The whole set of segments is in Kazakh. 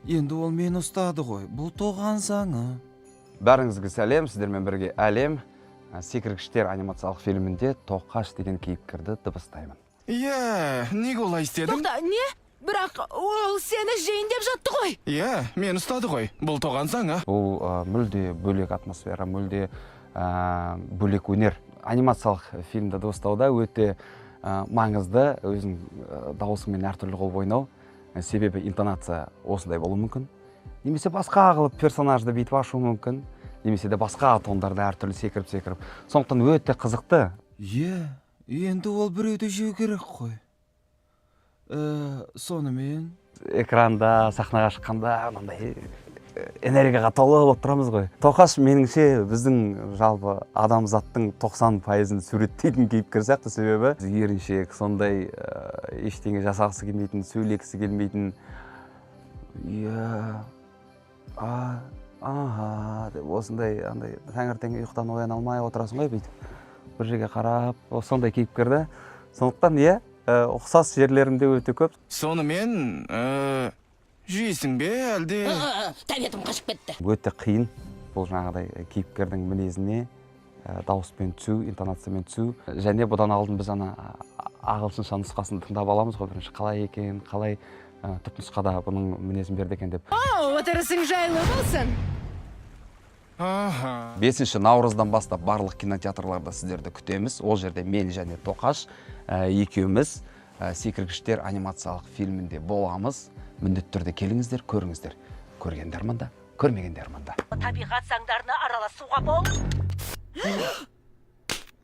Енді ол мені ұстады ғой, бұл тоған заңы. Бәріңізге сәлем, сіздермен бірге әлем. Секіргіштер анимациялық фильмінде Тоқаш деген кейіпкерді дыбыстаймын. Неге олай істедің? Тоқта, не? Бірақ ол сені жейін деп жатты ғой. Мен ұстады ғой. Бұл тоған заңы. Бұл мүлде бөлек атмосфера, мүлде бөлек өнер. Анимациялық фильмді дыбыстауда өте маңызды, өзің дауысымен әртүрлі қылып ойнау. Себебі интонация осындай болуы мүмкін. Немесе басқа қылып персонажды бүйтіп ашу мүмкін. Немесе де басқа тондарда әртүрлі секіріп. Сондықтан өте қызықты. Енді ол біреуді жеу керек қой. Сонымен Экранда, сахнаға шыққанда мынандай энергияға толы болып тұрамыз ғой. Тоқаш меніңше біздің жалпы адамзаттың 90%-ын суреттейтін кейіпкер сияқты, себебі еріншек, сондай ештеңе жасағысы келмейтін, сөйлегісі келмейтін. Осындай таңертең ұйықтан ояна алмай отырасың ғой бүйтіп. Бір жерге қарап, сондай кейіпкерді. Сондықтан ұқсас жерлерімде өте көп. Сонымен, жүйесің бе әлде? Тәбетім қашып кетті. Өте қиын бұл жаңағыдай кейіпкердің мінезіне дауыспен түсу, интонациямен түсу. Және бұдан алдын біз ағылшынша нұсқасын тыңдап аламыз ғой, бірінші қалай екен, қалай түпнұсқада бұның мінезін берді екен деп. Отырысың жайлы болсын. 5 наурыздан бастап барлық кинотеатрларда сіздерді күтеміз. Ол жерде мен және Тоқаш екеуміз секіргіштер анимациялық фильмінде боламыз. Міндетті түрде келіңіздер, көріңіздер. Көргендер мында, көрмегендер мында. Табиғат заңдарына араласуға бол.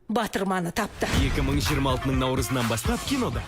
Батырманы тапты. 2026 наурызынан бастап кинода.